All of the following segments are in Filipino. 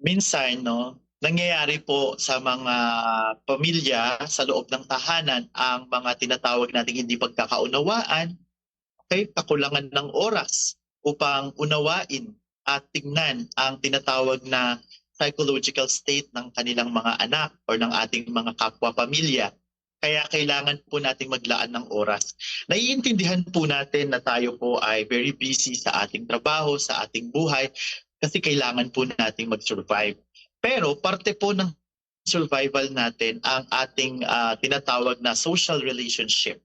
Minsan 'no, nangyayari po sa mga pamilya sa loob ng tahanan ang mga tinatawag nating hindi pagkakaunawaan, okey, kakulangan ng oras upang unawain at tignan ang tinatawag na psychological state ng kanilang mga anak or ng ating mga kapwa-pamilya. Kaya kailangan po nating maglaan ng oras. Naiintindihan po natin na tayo po ay very busy sa ating trabaho, sa ating buhay, kasi kailangan po nating mag-survive. Pero parte po ng survival natin ang ating tinatawag na social relationship.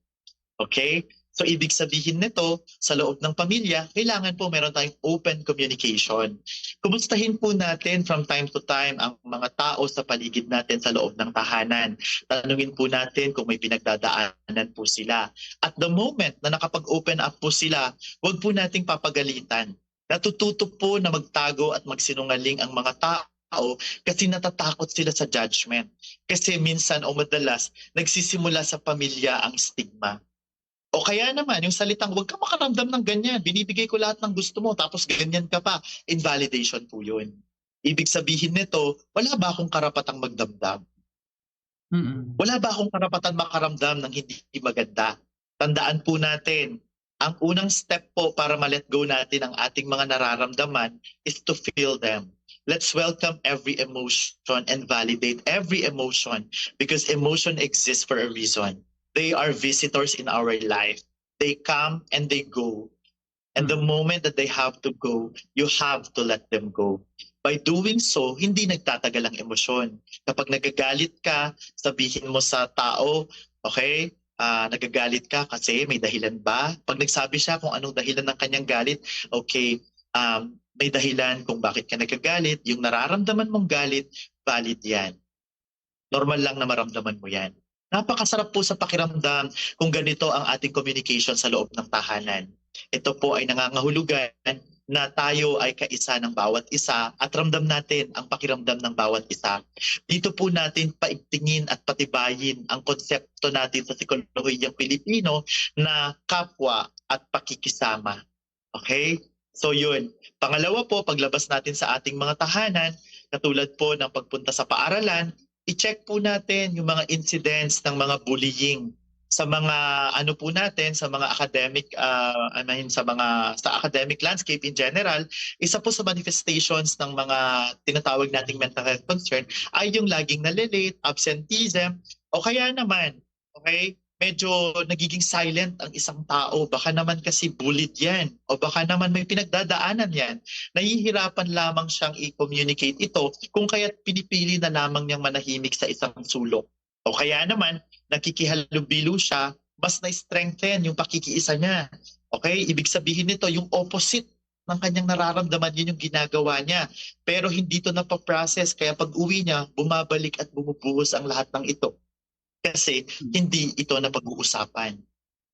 Okay? So ibig sabihin nito, sa loob ng pamilya, kailangan po meron tayong open communication. Kumustahin po natin from time to time ang mga tao sa paligid natin sa loob ng tahanan. Tanungin po natin kung may pinagdadaanan po sila. At the moment na nakapag-open up po sila, huwag po nating papagalitan. Natututo po na magtago at magsinungaling ang mga tao kasi natatakot sila sa judgment. Kasi minsan o madalas, nagsisimula sa pamilya ang stigma. O kaya naman, yung salitang, huwag ka makaramdam ng ganyan, binibigay ko lahat ng gusto mo, tapos ganyan ka pa. Invalidation po yun. Ibig sabihin nito, wala ba akong karapatang magdamdam? Mm. Wala ba akong karapatan makaramdam ng hindi maganda? Tandaan po natin, ang unang step po para ma-let go natin ang ating mga nararamdaman is to feel them. Let's welcome every emotion and validate every emotion because emotion exists for a reason. They are visitors in our life. They come and they go. And the moment that they have to go, you have to let them go. By doing so, hindi nagtatagal ang emosyon. Kapag nagagalit ka, sabihin mo sa tao, okay, nagagalit ka kasi may dahilan ba? Pag nagsabi siya kung anong dahilan ng kanyang galit, okay, may dahilan kung bakit ka nagagalit, yung nararamdaman mong galit, valid yan. Normal lang na maramdaman mo yan. Napakasarap po sa pakiramdam kung ganito ang ating communication sa loob ng tahanan. Ito po ay nangangahulugan na tayo ay kaisa ng bawat isa at ramdam natin ang pakiramdam ng bawat isa. Dito po natin paigtingin at patibayin ang konsepto natin sa psikolohiyang Pilipino na kapwa at pakikisama. Okay? So yun. Pangalawa po, paglabas natin sa ating mga tahanan, katulad po ng pagpunta sa paaralan, i-check po natin yung mga incidents ng mga bullying sa mga ano po natin sa mga academic sa academic landscape in general. Isa po sa manifestations ng mga tinatawag nating mental health concern ay yung laging nalilate, absenteeism, o kaya naman, okay, medyo nagiging silent ang isang tao. Baka naman kasi bullied yan. O baka naman may pinagdadaanan yan. Nahihirapan lamang siyang i-communicate ito kung kaya't pinipili na lamang niyang manahimik sa isang sulok. O kaya naman, nakikihalubilo siya, mas na-strengthen yung pakikiisa niya. Okay? Ibig sabihin nito, yung opposite ng kanyang nararamdaman, yun yung ginagawa niya. Pero hindi to napaprocess, kaya pag uwi niya, bumabalik at bumubuhos ang lahat ng ito. Kasi hindi ito na pag-uusapan.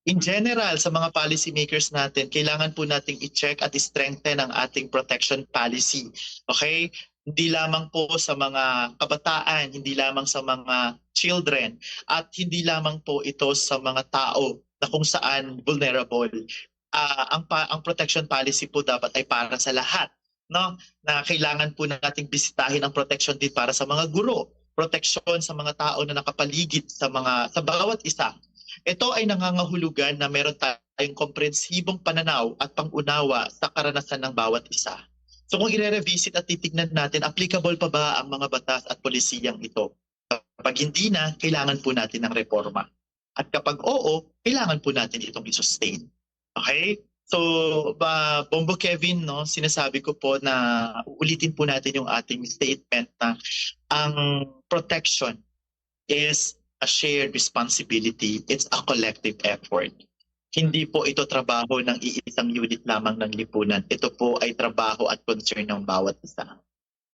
In general, sa mga policy makers natin, kailangan po nating i-check at i-strengthen ang ating protection policy. Okay? Hindi lamang po sa mga kabataan, hindi lamang sa mga children, at hindi lamang po ito sa mga tao na kung saan vulnerable. Ang protection policy po dapat ay para sa lahat, no? Na kailangan po nating bisitahin ang protection din para sa mga guro, proteksyon sa mga tao na nakapaligid sa bawat isa. Ito ay nangangahulugan na meron tayong komprehensibong pananaw at pangunawa sa karanasan ng bawat isa. So kung i-revisit at titignan natin, applicable pa ba ang mga batas at polisiyang ito? Kapag hindi na, kailangan po natin ng reforma. At kapag oo, kailangan po natin itong i-sustain. Okay? So, Bombo Kevin, no, sinasabi ko po na uulitin po natin yung ating statement na ang protection is a shared responsibility. It's a collective effort. Hindi po ito trabaho ng iisang unit lamang ng lipunan. Ito po ay trabaho at concern ng bawat isa.